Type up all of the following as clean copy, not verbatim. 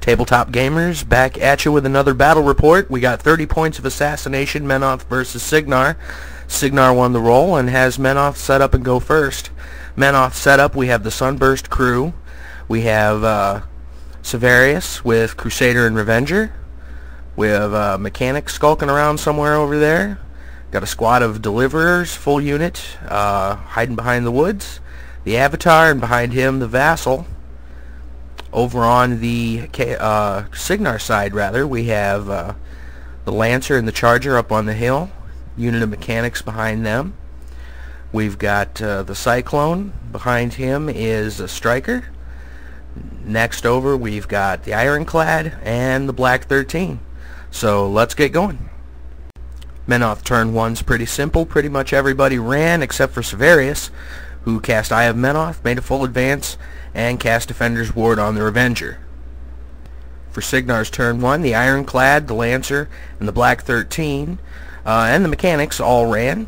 Tabletop Gamers, back at you with another battle report. We got 30 points of assassination, Menoth versus Signar. Signar won the roll and has Menoth set up and go first. Menoth set up, we have the Sunburst crew. We have Severius with Crusader and Revenger. We have Mechanic skulking around somewhere over there. Got a squad of Deliverers, full unit, hiding behind the woods. The Avatar, and behind him the Vassal. Over on the Signar side, rather, we have the Lancer and the Charger up on the hill. Unit of Mechanics behind them. We've got the Cyclone. Behind him is a Stryker. Next over, we've got the Ironclad and the Black 13. So let's get going. Menoth turn 1's pretty simple. Pretty much everybody ran except for Severius, who cast Eye of Menoth, made a full advance, and cast Defender's Ward on the Revenger. For Signar's turn 1, the Ironclad, the Lancer, and the Black 13, and the Mechanics all ran.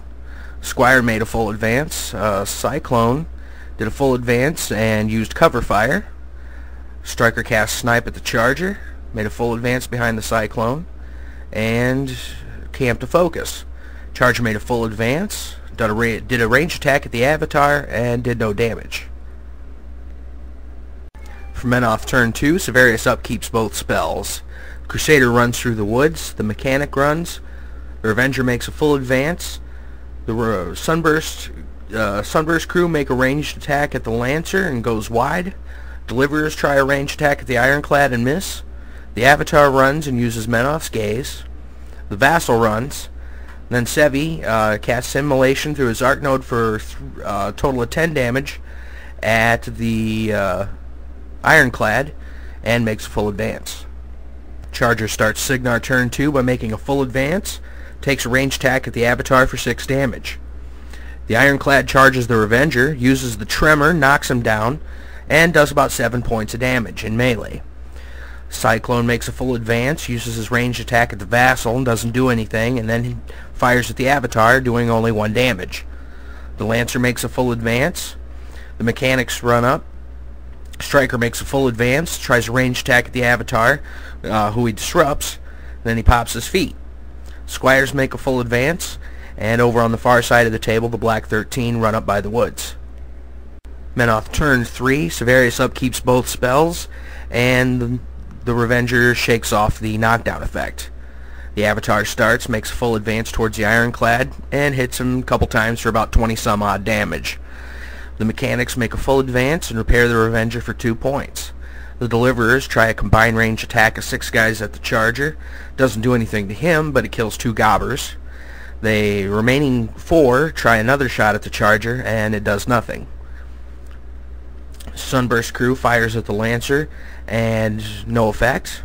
Squire made a full advance. Cyclone did a full advance and used cover fire. Stryker cast Snipe at the Charger, made a full advance behind the Cyclone, and camped a focus. Charger made a full advance, did a range attack at the Avatar, and did no damage. For Menoth turn 2, Severius upkeeps both spells. Crusader runs through the woods, the Mechanic runs, the Revenger makes a full advance, the Sunburst crew make a ranged attack at the Lancer and goes wide. Deliverers try a ranged attack at the Ironclad and miss. The Avatar runs and uses Menoth's Gaze. The Vassal runs. Then Sevi casts Immolation through his Arc Node for a total of 10 damage at the Ironclad and makes a full advance. Charger starts Signar turn 2 by making a full advance, takes a ranged attack at the Avatar for 6 damage. The Ironclad charges the Revenger, uses the Tremor, knocks him down, and does about 7 points of damage in melee. Cyclone makes a full advance, uses his ranged attack at the Vassal and doesn't do anything, and then he fires at the Avatar, doing only 1 damage. The Lancer makes a full advance. The Mechanics run up. Stryker makes a full advance, tries a ranged attack at the Avatar, who he disrupts, then he pops his feet. Squires make a full advance, and over on the far side of the table, the Black 13 run up by the woods. Menoth turn 3, Severius upkeeps both spells, and the Revenger shakes off the knockdown effect. The Avatar starts, makes a full advance towards the Ironclad, and hits him a couple times for about 20 some odd damage. The Mechanics make a full advance and repair the Revenger for 2 points. The Deliverers try a combined range attack of 6 guys at the Charger. Doesn't do anything to him, but it kills 2 gobbers. The remaining 4 try another shot at the Charger, and it does nothing. Sunburst crew fires at the Lancer, and no effect.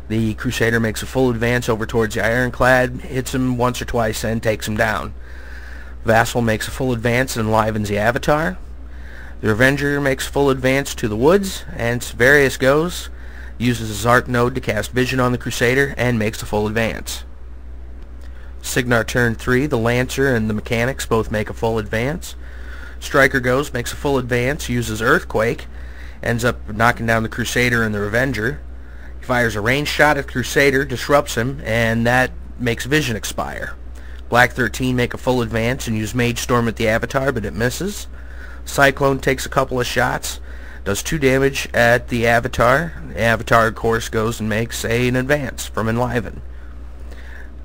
The Crusader makes a full advance over towards the Ironclad, hits him once or twice, and takes him down. Vassal makes a full advance and enlivens the Avatar. The Revenger makes full advance to the woods, and Severius goes, uses his Arc Node to cast Vision on the Crusader, and makes a full advance. Signar turn 3, the Lancer and the Mechanics both make a full advance. Stryker goes, makes a full advance, uses Earthquake, ends up knocking down the Crusader and the Revenger. He fires a ranged shot at the Crusader, disrupts him, and that makes Vision expire. Black 13 make a full advance and use Mage Storm at the Avatar, but it misses. Cyclone takes a couple of shots, does 2 damage at the Avatar. The Avatar, of course, goes and makes an advance from Enliven.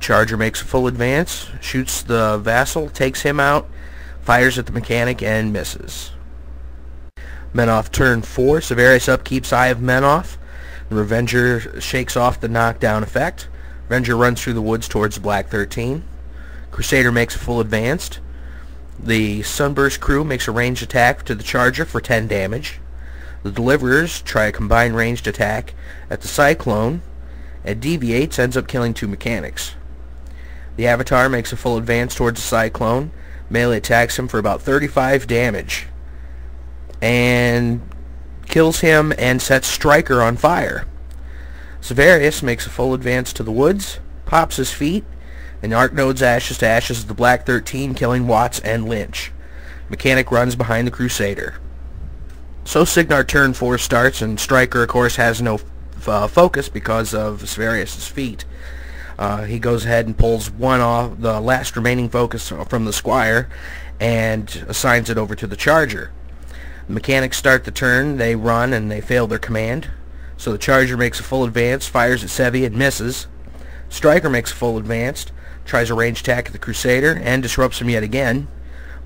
Charger makes a full advance, shoots the Vassal, takes him out, fires at the Mechanic, and misses. Menoth turn 4, Severius upkeeps Eye of Menoth. The Revenger shakes off the knockdown effect. Revenger runs through the woods towards the Black 13. Crusader makes a full advance. The Sunburst crew makes a ranged attack to the Charger for 10 damage. The Deliverers try a combined ranged attack at the Cyclone. It deviates, ends up killing 2 Mechanics. The Avatar makes a full advance towards the Cyclone. Melee attacks him for about 35 damage. And kills him and sets Stryker on fire. Severius makes a full advance to the woods, pops his feet, and Arc Nodes ashes to ashes of the Black 13, killing Watts and Lynch. Mechanic runs behind the Crusader. So Signar turn 4 starts, and Stryker, of course, has no focus because of Severius' feat. He goes ahead and pulls one off, the last remaining focus from the Squire, and assigns it over to the Charger. The mechanics start the turn, they run, and they fail their command. So the Charger makes a full advance, fires at Sevi, and misses. Stryker makes a full advance, tries a range attack at the Crusader, and disrupts him yet again.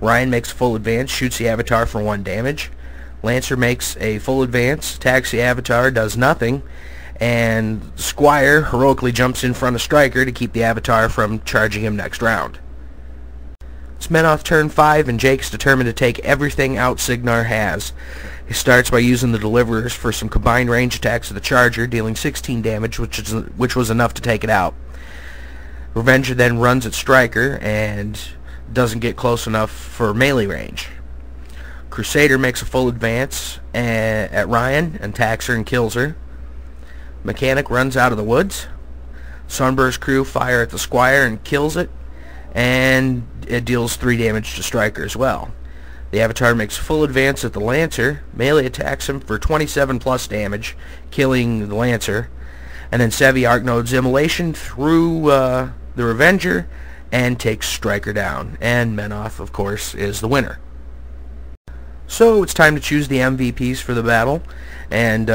Ryan makes a full advance, shoots the Avatar for 1 damage. Lancer makes a full advance, attacks the Avatar, does nothing, and Squire heroically jumps in front of Stryker to keep the Avatar from charging him next round. It's Menoth turn 5, and Jake's determined to take everything out Cygnar has. He starts by using the Deliverers for some combined range attacks at the Charger, dealing 16 damage, which was enough to take it out. Revenger then runs at Stryker and doesn't get close enough for melee range. Crusader makes a full advance at Ryan and attacks her and kills her. Mechanic runs out of the woods. Sunburst crew fire at the Squire and kills it, and it deals 3 damage to Stryker as well. The Avatar makes a full advance at the Lancer, melee attacks him for 27 plus damage, killing the Lancer, and then Sevi Arcnodes Immolation through the Revenger and takes Stryker down, and Menoth, of course, is the winner. So it's time to choose the MVPs for the battle, and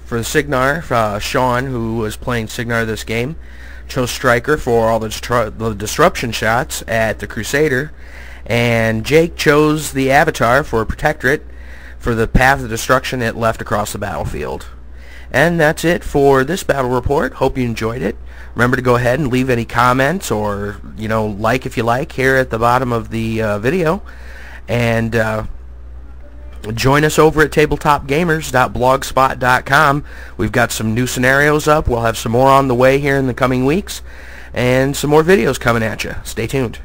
for the Cygnar, Sean, who was playing Cygnar this game, chose Stryker for all the disruption shots at the Crusader, and Jake chose the Avatar for Protectorate for the path of destruction it left across the battlefield. And that's it for this battle report. Hope you enjoyed it. Remember to go ahead and leave any comments or, like if you like here at the bottom of the video. And join us over at TableTopGamers.blogspot.com. We've got some new scenarios up. We'll have some more on the way here in the coming weeks, and some more videos coming at you. Stay tuned.